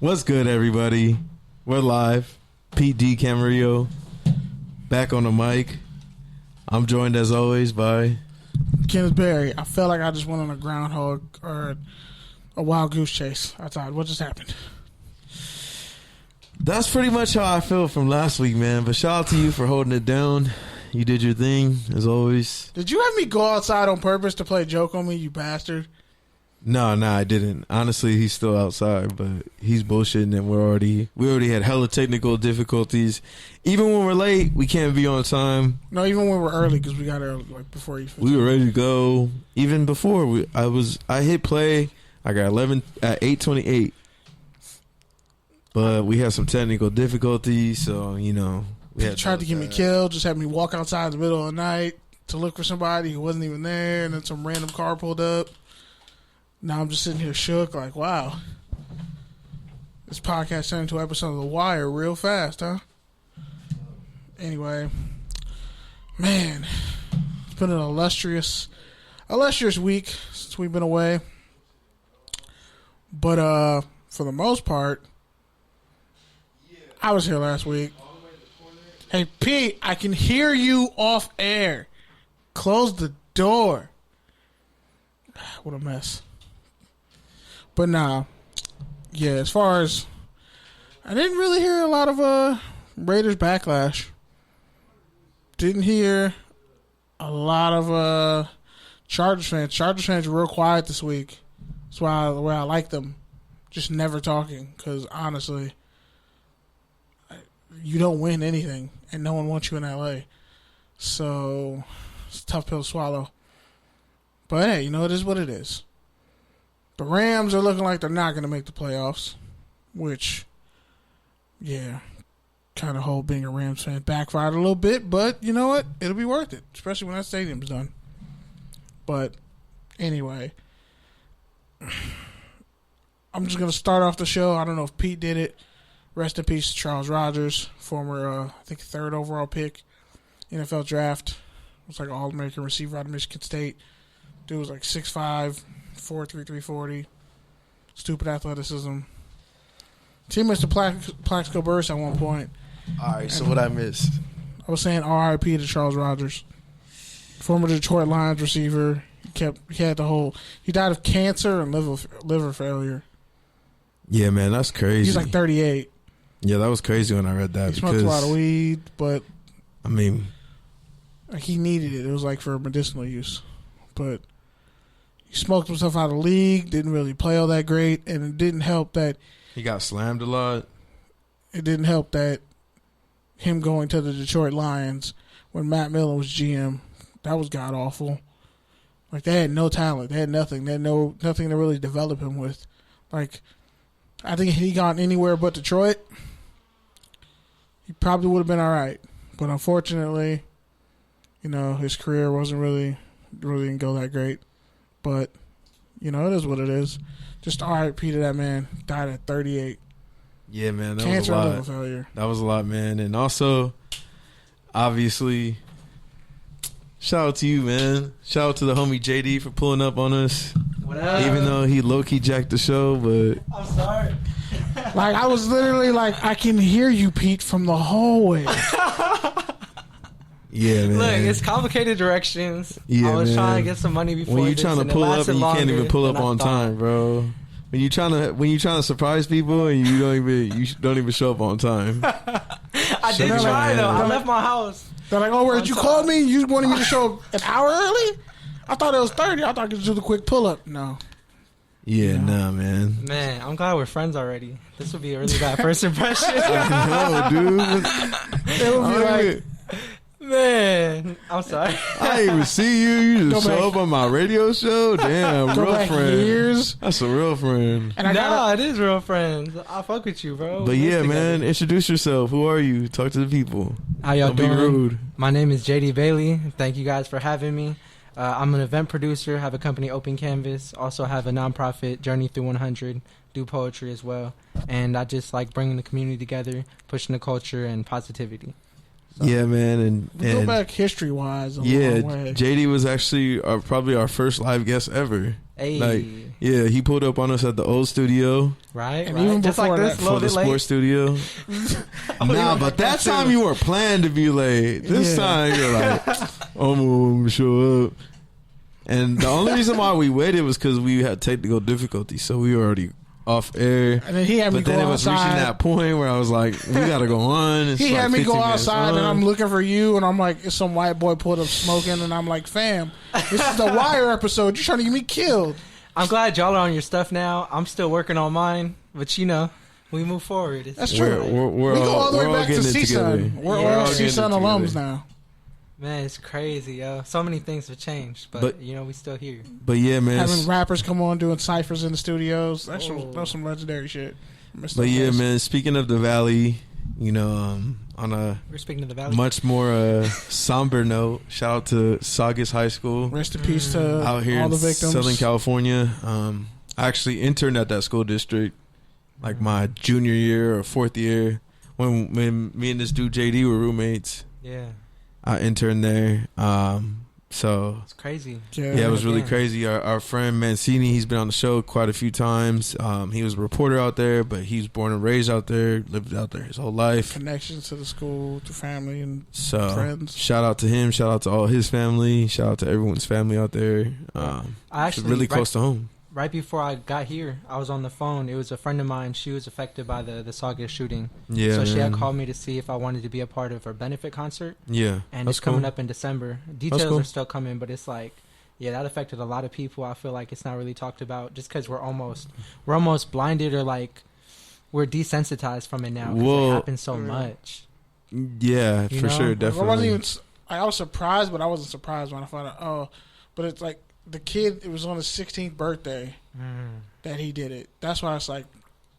What's good, everybody? We're live. Pete D. Camarillo back on the mic. I'm joined as always by Kenneth Berry. I felt like I just went on a groundhog or a wild goose chase. I thought, what just happened? That's pretty much how I feel from last week, man. But shout out to you for holding it down. You did your thing, as always. Did you have me go outside on purpose to play a joke on me, you bastard? No, I didn't. Honestly, he's still outside, but he's bullshitting, and we already had hella technical difficulties. Even when we're late, we can't be on time. No, even when we're early, because we got early, like before you. We were ready to go. Even before I hit play. I got 11 at 8:28, but we had some technical difficulties, so we had tried to get me killed. Just had me walk outside in the middle of the night to look for somebody who wasn't even there, and then some random car pulled up. Now I'm just sitting here shook, like, wow. This podcast turned into an episode of The Wire real fast, huh? Anyway, man, it's been an illustrious week since we've been away. But for the most part, I was here last week. Hey, Pete, I can hear you off air. Close the door. What a mess. But nah, yeah, as far as I didn't really hear a lot of Raiders backlash. Didn't hear a lot of Chargers fans. Chargers fans were real quiet this week. That's why I like them. Just never talking, because honestly, you don't win anything, and no one wants you in LA. So it's a tough pill to swallow. But hey, it is what it is. The Rams are looking like they're not going to make the playoffs, which, yeah, kind of whole being a Rams fan backfired a little bit, but you know what? It'll be worth it, especially when that stadium's done. But anyway, I'm just going to start off the show. I don't know if Pete did it. Rest in peace to Charles Rogers, former, I think, 3rd overall pick, NFL draft. Was like an All-American receiver out of Michigan State. Dude was like 6'5", 4'3", 340. Stupid athleticism. Teammates to Plaxico Burress at one point. All right, so what I missed? I was saying R.I.P. to Charles Rogers. Former Detroit Lions receiver. He died of cancer and liver failure. Yeah, man, that's crazy. He's like 38. Yeah, that was crazy when I read that. He smoked a lot of weed, but I mean, he needed it. It was like for medicinal use. But he smoked himself out of the league, didn't really play all that great, and it didn't help that he got slammed a lot. It didn't help that him going to the Detroit Lions when Matt Millen was GM, that was god awful. Like, they had no talent. They had nothing. They had nothing to really develop him with. Like, I think if he gone anywhere but Detroit, he probably would have been all right. But unfortunately, his career wasn't really didn't go that great. But, it is what it is. Just R.I.P. to that man. Died at 38. Yeah, man, that Cancer was a lot. Liver failure. That was a lot, man. And also, obviously, shout out to you, man. Shout out to the homie JD for pulling up on us. What up? Even though he low-key jacked the show, but I'm sorry. Like, I was literally like, I can hear you, Pete, from the hallway. Yeah, man. Look, it's complicated directions. Yeah, I was man. trying to get some money before when you this, trying to and it pull up lasted and you can't even pull up longer on than I time, thought. bro. When you trying to surprise people and you don't even show up on time. I did try though. I left my house. They're like, oh, where'd you call me? You wanted me to show up an hour early? I thought it was 30. I thought you could do the quick pull up. No. Yeah, nah, man. Man, I'm glad we're friends already. This would be a really bad first impression. I know, dude. It would be like, man, I'm sorry. I didn't even see you. You just Go show back. up on my radio show. Damn, Go real back friend. years. That's a real friend. and I Nah, it is real friends. I fuck with you, bro. But We yeah, live man, together. introduce yourself. Who are you? Talk to the people. How y'all Don't doing? be rude. My name is JD Bailey. Thank you guys for having me. I'm an event producer, have a company, Open Canvas. Also have a nonprofit, Journey Through 100, do poetry as well. And I just like bringing the community together, pushing the culture and positivity. So. Yeah, man. And go back history-wise a yeah, long way. JD was actually probably our first live guest ever. Hey. Like, yeah, he pulled up on us at the old studio. Right, And right. even Just before like this, that, a For little the bit late. sports studio. Nah, but that time you weren't planned to be late. This time you're like, I'm gonna show up. And the only reason why we waited was because we had technical difficulties, so we were already off air. And then he had me But go then it was outside. reaching that point where I was like, we gotta go on. It's He like had me go 15 minutes outside, and on. I'm looking for you, and I'm like, it's some white boy pulled up smoking, and I'm like, fam, this is the Wire episode. You're trying to get me killed. I'm glad y'all are on your stuff now. I'm still working on mine, but we move forward. It's That's true. We're We go all the way we're back to getting it together. CSUN. We're Yeah. all getting it CSUN alums together. now. Man, it's crazy, yo. So many things have changed, but we still here. But yeah, man. Having rappers come on doing ciphers in the studios. That's Oh. that's some legendary shit. But yeah, man. Speaking of the Valley, on a We're speaking to the Valley. much more somber note, shout out to Saugus High School Rest in peace to out here all in the victims. Southern California. I actually interned at that school district, like my junior year or fourth year, when me and this dude JD were roommates. Yeah, I interned there. So it's crazy. yeah, it was really Again. crazy. Our friend Mancini, he's been on the show quite a few times. He was a reporter out there, but he was born and raised out there, lived out there his whole life. Connections to the school, to family, and So friends. shout out to him. Shout out to all his family. Shout out to everyone's family out there. I It's actually really close to home. Right before I got here, I was on the phone. It was a friend of mine. She was affected by the Saugus shooting. Yeah, So she had man. called me to see if I wanted to be a part of her benefit concert. Yeah, And that's it's coming cool. up in December. Details cool. are still coming, but it's like, yeah, that affected a lot of people. I feel like it's not really talked about just because we're almost blinded or like we're desensitized from it now because Well- it happens so much. Yeah, You for know? sure, I definitely. wasn't even. I was surprised, but I wasn't surprised when I found out. Oh, but it's like the kid. It was on his 16th birthday that he did it. That's why it's like,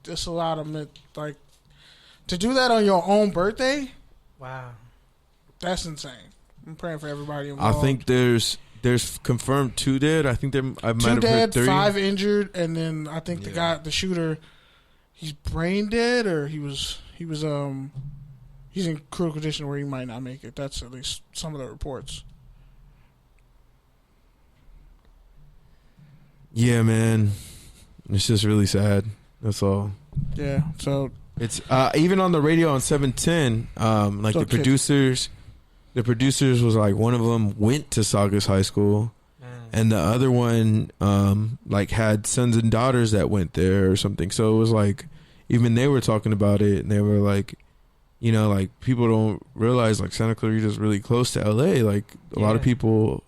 just allowed him like to do that on your own birthday. Wow. That's insane. I'm praying for everybody I involved. think there's confirmed 2 dead. I think I might 2 have heard dead, 3. 5 injured, and then I think Yeah. the shooter, he's brain dead, or he's in critical condition where he might not make it. That's at least some of the reports. Yeah, man. It's just really sad. That's all. Yeah. So It's even on the radio on 710. Like Still the producers was like one of them went to Saugus High School, and the other one like had sons and daughters that went there or something. So it was like even they were talking about it, and they were like, like people don't realize like Santa Clarita is really close to LA. Like a lot of Yeah. people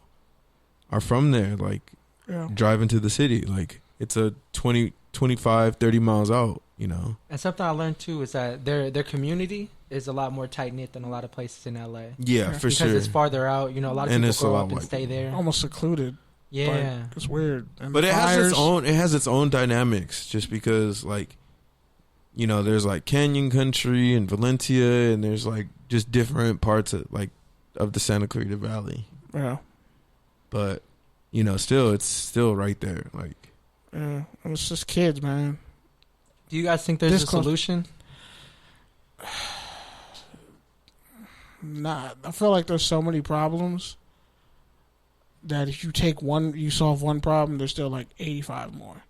are from there. Like yeah. driving to the city, like it's a 20, 25, 30 miles out. And something I learned too is that their community is a lot more tight knit than a lot of places in LA. Yeah, for Because sure. it's farther out. A lot of And people it's a grow lot up and white stay there. Almost secluded. Yeah. Like, it's weird. And But the it has its fires- own. It has its own dynamics, just because, like, there's like Canyon Country and Valencia, and there's like just different parts of the Santa Clarita Valley. Yeah. But it's still right there. Like, Yeah. And it's just kids, man. Do you guys think there's This a close- solution? Nah, I feel like there's so many problems that if you solve one problem, there's still like 85 more.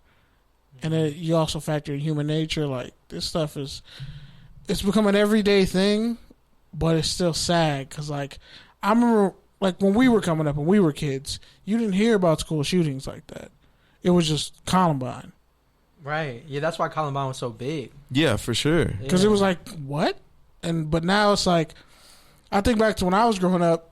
And then you also factor in human nature. Like, this stuff it's become an everyday thing, but it's still sad. Because, like, I remember, like, when we were coming up and we were kids, you didn't hear about school shootings like that. It was just Columbine. Right. Yeah, that's why Columbine was so big. yeah, for sure. Because it was like, what? But now it's like, I think back to when I was growing up,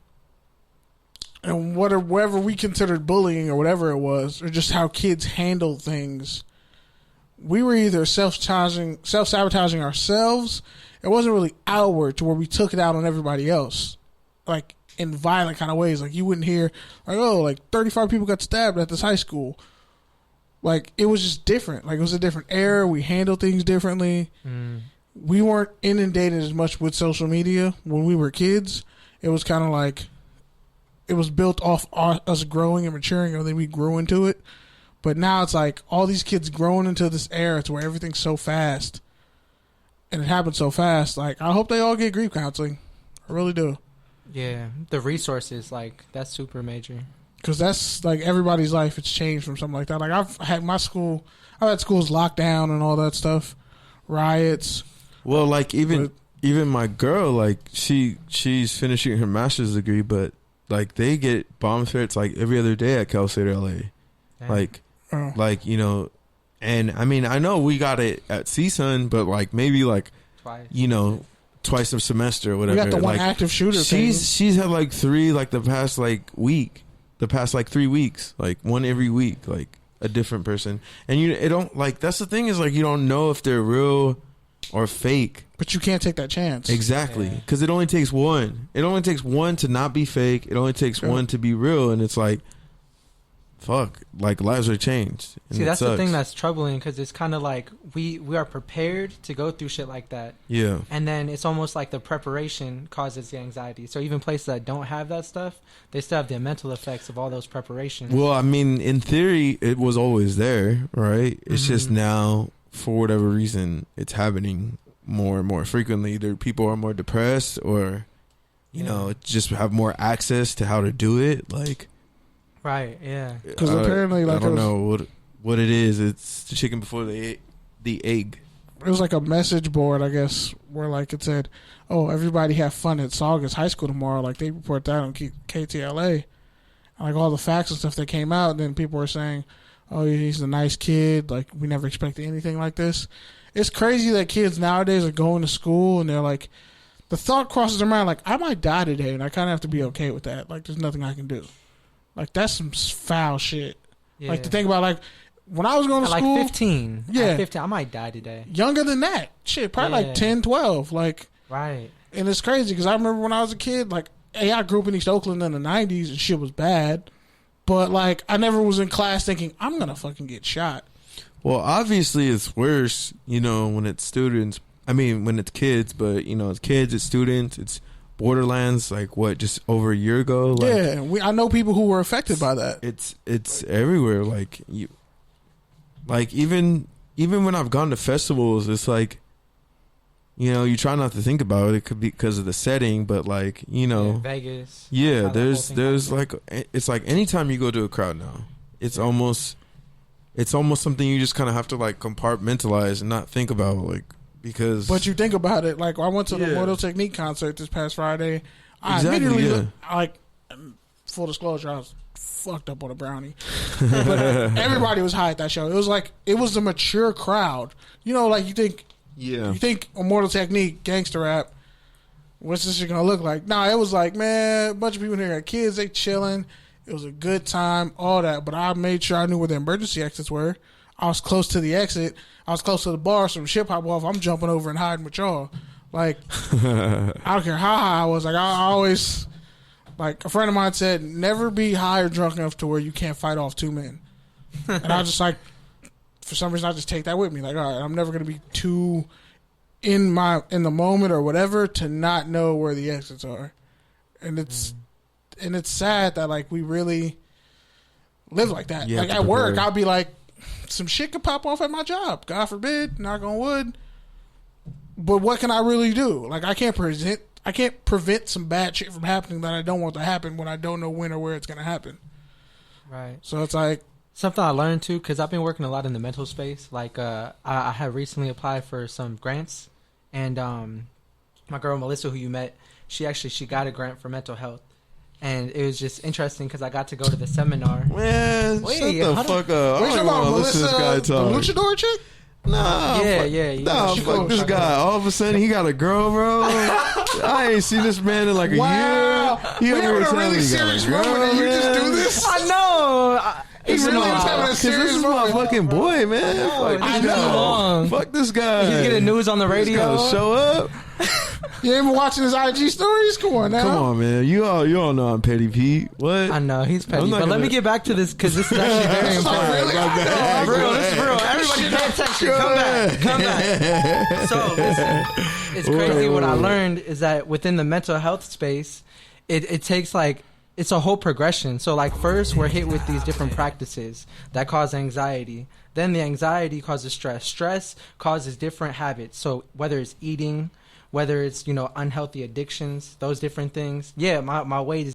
and whatever we considered bullying or whatever it was, or just how kids handled things, we were either self-sabotaging ourselves. It wasn't really outward to where we took it out on everybody else, like in violent kind of ways. Like, you wouldn't hear, like, oh, like 35 people got stabbed at this high school. Like, it was just different. Like, it was a different era. We handled things differently. We weren't inundated as much with social media when we were kids. It was kind of like, it was built off us growing and maturing, and then we grew into it. But now it's like all these kids growing into this era to where everything's so fast, and it happens so fast. Like, I hope they all get grief counseling. I really do. Yeah. The resources, like, that's super major. Because that's like everybody's life. It's changed from something like that. Like I've had schools locked down and all that stuff, riots. Well, like even my girl, like she's finishing her master's degree, but like they get bomb threats like every other day at Cal State LA. Damn. Like you know, and I mean I know we got it at CSUN, but like maybe like twice. You know, twice a semester or whatever. We got the one active shooter. She's had like 3 like the past 3 weeks, like one every week, like a different person. And it don't like that's the thing is like you don't know if they're real or fake. But you can't take that chance. Exactly, because it only takes one. It only takes one to not be fake. It only takes one to be real, and it's like, fuck, like lives are changed. See, that's the thing that's troubling because it's kind of like we are prepared to go through shit like that. Yeah. And then it's almost like the preparation causes the anxiety. So even places that don't have that stuff, they still have the mental effects of all those preparations. Well, I mean, in theory, it was always there, right? It's just now, for whatever reason, it's happening more and more frequently. Either people are more depressed or, you know, just have more access to how to do it. Like, right, yeah. Because apparently, like, I don't know what it is. It's the chicken before the egg. It was like a message board, I guess, where like it said, "Oh, everybody have fun at Saugus High School tomorrow." Like they report that on KTLA, and like all the facts and stuff that came out. And then people were saying, "Oh, he's a nice kid. Like we never expected anything like this." It's crazy that kids nowadays are going to school and they're like, the thought crosses their mind like, I might die today, and I kind of have to be okay with that. Like there's nothing I can do. Like that's some foul shit. Yeah. Like to think about, like when I was going to school, like 15. Yeah, at 15, I might die today. Younger than that, shit, probably like 10, 12. Like right. And it's crazy because I remember when I was a kid, like, hey, I grew up in East Oakland in the 90s and shit was bad, but like I never was in class thinking I'm gonna fucking get shot. Well, obviously it's worse, you know, when it's students. I mean, when it's kids, but you know, it's kids, it's students, it's Borderlands. Like what, just over a year ago? Like, yeah, I know people who were affected by that. It's everywhere. Like you, like even when I've gone to festivals, it's like, you know, you try not to think about it. It could be because of the setting, but like, you know, Vegas. Yeah, there's like, it's like anytime you go to a crowd now, it's almost something you just kind of have to like compartmentalize and not think about, like, because. But you think about it, like I went to the Mortal Technique concert this past Friday. I immediately like, full disclosure, I was fucked up on a brownie, but everybody was high at that show. It was like it was a mature crowd. You know, like you think Immortal Technique, gangster rap. What's this shit gonna look like? Nah, it was like, man, a bunch of people here got kids, they chilling. It was a good time, all that. But I made sure I knew where the emergency exits were. I was close to the exit. I was close to the bar. So when shit pop off, I'm jumping over and hiding with y'all. Like, I don't care how high I was. Like, I always, like, a friend of mine said, never be high or drunk enough to where you can't fight off two men. And I just, like, for some reason, I just take that with me. Like, all right, I'm never going to be too in the moment or whatever to not know where the exits are. And it's sad that like we really live like that. Like at work, I'll be like, some shit could pop off at my job. God forbid, knock on wood. But what can I really do? Like I can't prevent some bad shit from happening that I don't want to happen when I don't know when or where it's gonna happen. Right. So it's like something I learned too, because I've been working a lot in the mental space. Like I had recently applied for some grants, and my girl Melissa, who you met, she got a grant for mental health. And it was just interesting because I got to go to the seminar. Man, shut the fuck up. I don't want to listen to this guy talk. The luchador chick? Nah. Yeah. Nah, fuck this guy. All of a sudden, he got a girl, bro. I ain't seen this man in like a year. We having a really serious moment and you just do this? I know. He really was having a serious moment. This is my fucking boy, man. I know. Fuck this guy. He's getting news on the radio. Show up. You ain't been watching his IG stories? Come on now. Come on, man. You all know I'm petty Pete. What? I know he's petty, but let me get back to this because this is actually very important. This is real. Everybody pay attention. Come back. So it's crazy. What I learned is that within the mental health space, it takes like, it's a whole progression. So like first we're hit with these different practices that cause anxiety. Then the anxiety causes stress. Stress causes different habits. So whether it's eating, whether it's, you know, unhealthy addictions, those different things. Yeah, my weight is